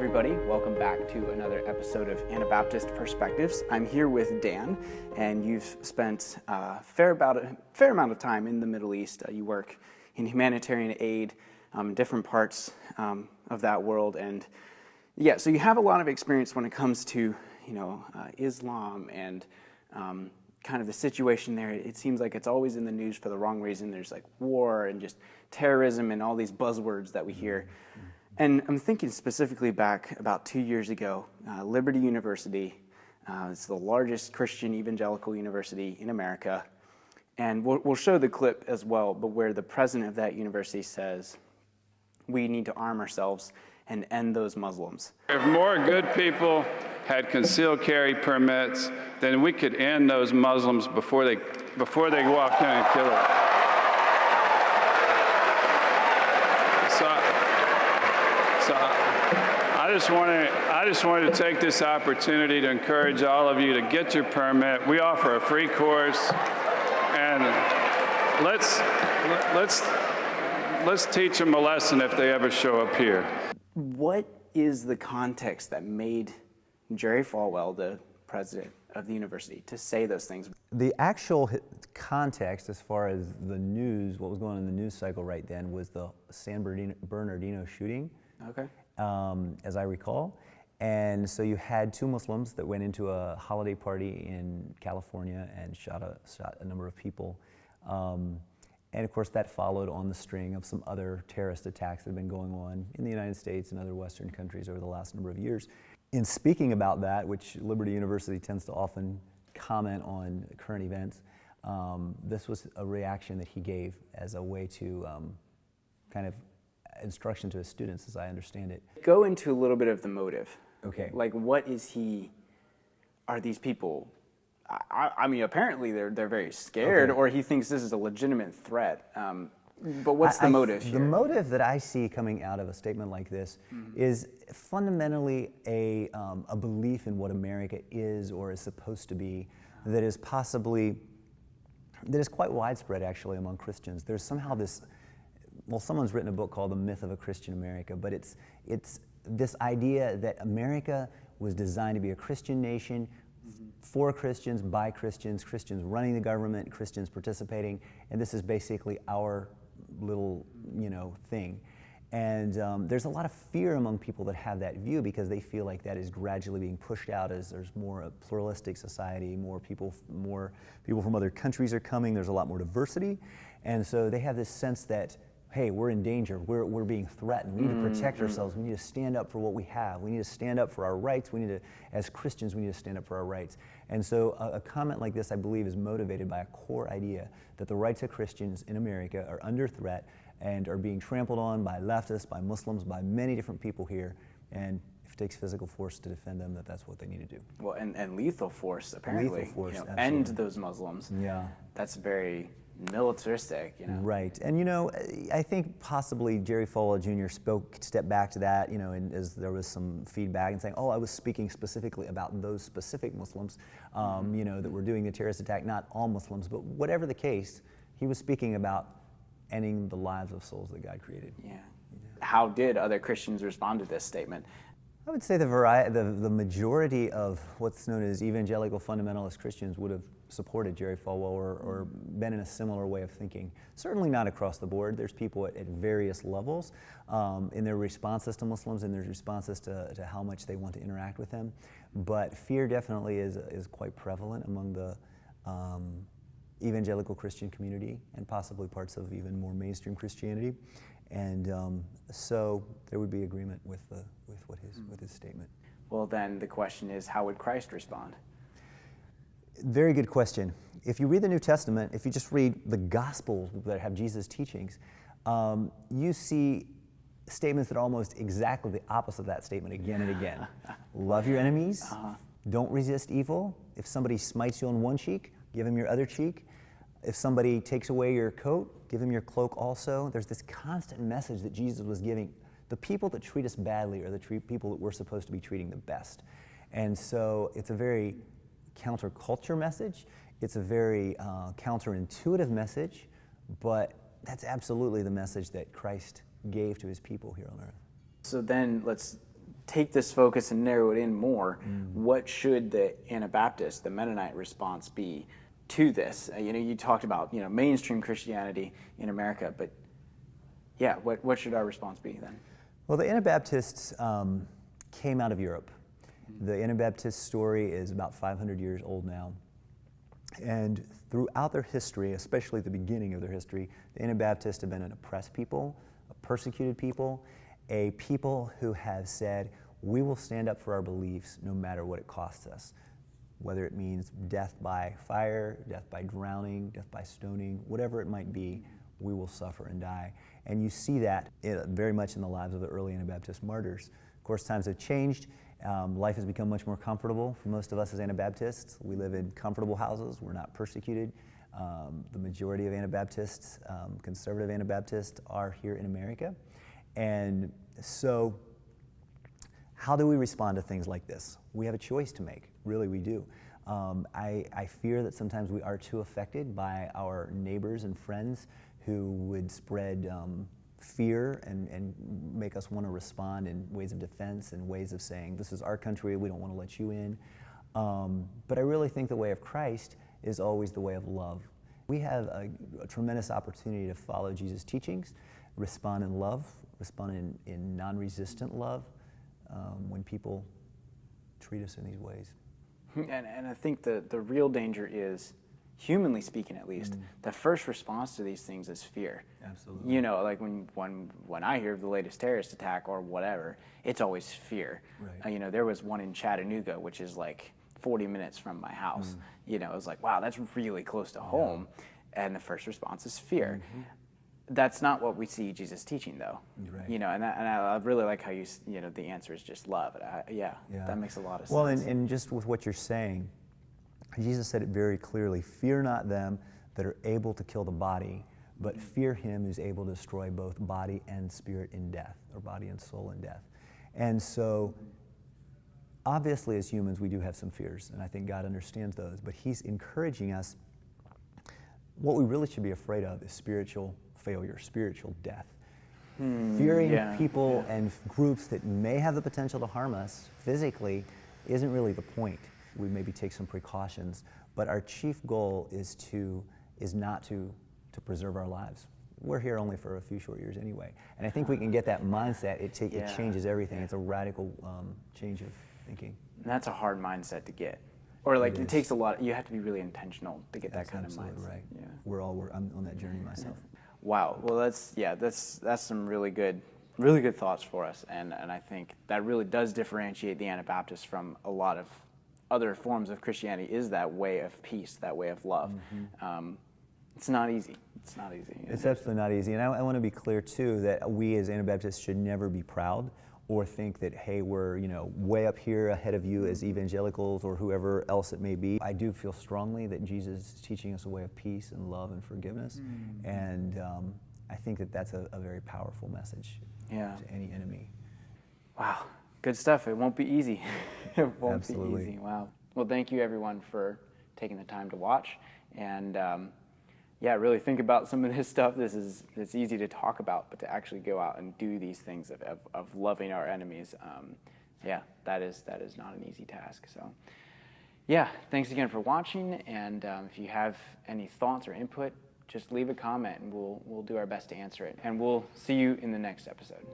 everybody. Welcome back to another episode of Anabaptist Perspectives. I'm here with Dan, and you've spent a fair amount of time in the Middle East. You work in humanitarian aid, different parts of that world, and yeah, so you have a lot of experience when it comes to, Islam and kind of the situation there. It seems like it's always in the news for the wrong reason. There's like war and just terrorism and all these buzzwords that we hear. And I'm thinking specifically back about 2 years ago, Liberty University, it's the largest Christian evangelical university in America. And we'll show the clip as well, but where the president of that university says, we need to arm ourselves and end those Muslims. If more good people had concealed carry permits, then we could end those Muslims before they walk in and kill it. So I just wanted to take this opportunity to encourage all of you to get your permit. We offer a free course, and let's teach them a lesson if they ever show up here. What is the context that made Jerry Falwell, the president of the university, to say those things? The actual context, as far as the news, what was going on in the news cycle right then, was the San Bernardino shooting. Okay. As I recall. And so you had two Muslims that went into a holiday party in California and shot a number of people. And of course that followed on the string of some other terrorist attacks that have been going on in the United States and other Western countries over the last number of years. In speaking about that, which Liberty University tends to often comment on current events, this was a reaction that he gave as a way to kind of instruction to his students, as I understand it. Go into a little bit of the motive. Okay. Like, are these people, I mean, apparently they're very scared, okay, or he thinks this is a legitimate threat. But what's the motive here? The motive that I see coming out of a statement like this is fundamentally a belief in what America is or is supposed to be that is quite widespread actually among Christians. There's somehow this, well, someone's written a book called The Myth of a Christian America, but it's this idea that America was designed to be a Christian nation, for Christians, by Christians, Christians running the government, Christians participating, and this is basically our little, thing. And there's a lot of fear among people that have that view because they feel like that is gradually being pushed out as there's more a pluralistic society, more people from other countries are coming, there's a lot more diversity, and so they have this sense that, hey, we're in danger, we're being threatened, we need to protect ourselves, we need to stand up for what we have, we need to stand up for our rights, as Christians, we need to stand up for our rights. And so a comment like this, I believe, is motivated by a core idea that the rights of Christians in America are under threat and are being trampled on by leftists, by Muslims, by many different people here, and if it takes physical force to defend them, that's what they need to do. Well, and lethal force, apparently. Lethal force, end those Muslims. Yeah. That's very militaristic, Right, and I think possibly Jerry Falwell Jr. stepped back to that, and as there was some feedback and saying, oh, I was speaking specifically about those specific Muslims, that were doing the terrorist attack, not all Muslims, but whatever the case, he was speaking about ending the lives of souls that God created. Yeah. How did other Christians respond to this statement? I would say the majority of what's known as evangelical fundamentalist Christians would have supported Jerry Falwell or been in a similar way of thinking. Certainly not across the board. There's people at various levels in their responses to Muslims and their responses to how much they want to interact with them. But fear definitely is quite prevalent among the evangelical Christian community and possibly parts of even more mainstream Christianity. And so there would be agreement with his statement. Well, then the question is, how would Christ respond? Very good question. If you read the New Testament, if you just read the Gospels that have Jesus' teachings, you see statements that are almost exactly the opposite of that statement again and again. Love your enemies. Don't resist evil. If somebody smites you on one cheek, give him your other cheek. If somebody takes away your coat, give him your cloak also. There's this constant message that Jesus was giving. The people that treat us badly are the people that we're supposed to be treating the best. And so it's a very counterculture message. It's a very counterintuitive message, but that's absolutely the message that Christ gave to his people here on earth. So then let's take this focus and narrow it in more, what should the Anabaptist, the Mennonite response be to this? You talked about, mainstream Christianity in America, but yeah, what should our response be then? Well, the Anabaptists came out of Europe. The Anabaptist story is about 500 years old now. And throughout their history, especially at the beginning of their history, the Anabaptists have been an oppressed people, a persecuted people, a people who have said, we will stand up for our beliefs no matter what it costs us, whether it means death by fire, death by drowning, death by stoning, whatever it might be, we will suffer and die. And you see that very much in the lives of the early Anabaptist martyrs. Of course, times have changed. Life has become much more comfortable for most of us as Anabaptists. We live in comfortable houses. We're not persecuted. The majority of Anabaptists, conservative Anabaptists, are here in America. And so how do we respond to things like this? We have a choice to make. Really, we do. I fear that sometimes we are too affected by our neighbors and friends who would spread fear and make us want to respond in ways of defense and ways of saying, this is our country, we don't want to let you in. But I really think the way of Christ is always the way of love. We have a tremendous opportunity to follow Jesus' teachings, respond in love, respond in non-resistant love when people treat us in these ways. And I think the real danger is, humanly speaking at least, the first response to these things is fear. Absolutely. Like when I hear of the latest terrorist attack or whatever, it's always fear. Right. There was one in Chattanooga, which is like 40 minutes from my house. It was like, wow, that's really close to home. And the first response is fear. That's not what we see Jesus teaching, though. Right. And I really like how the answer is just love. That makes a lot of sense. Well, and just with what you're saying, Jesus said it very clearly, fear not them that are able to kill the body, but fear him who's able to destroy both body and spirit in death, or body and soul in death. And so, obviously as humans, we do have some fears, and I think God understands those, but he's encouraging us. What we really should be afraid of is spiritual failure, spiritual death. Fearing people and groups that may have the potential to harm us physically isn't really the point. We maybe take some precautions, but our chief goal is not to preserve our lives. We're here only for a few short years anyway. And I think we can get that mindset. It changes everything. It's a radical change of thinking. And that's a hard mindset to get. Or it takes a lot. You have to be really intentional to get that kind of mindset. Right. Yeah. I'm on that journey myself. Wow. Well, that's some really good thoughts for us, and I think that really does differentiate the Anabaptists from a lot of other forms of Christianity. Is that way of peace, that way of love. It's not easy. It's not easy. It's absolutely not easy, and I want to be clear too that we as Anabaptists should never be proud or think that, hey, we're way up here ahead of you as evangelicals or whoever else it may be. I do feel strongly that Jesus is teaching us a way of peace and love and forgiveness, and I think that that's a very powerful message to any enemy. Wow, good stuff. It won't be easy. It won't Absolutely. be easy. Wow. Well, thank you everyone for taking the time to watch, and really think about some of this stuff. It's easy to talk about, but to actually go out and do these things of loving our enemies, that is not an easy task. So, thanks again for watching. And if you have any thoughts or input, just leave a comment, and we'll do our best to answer it. And we'll see you in the next episode.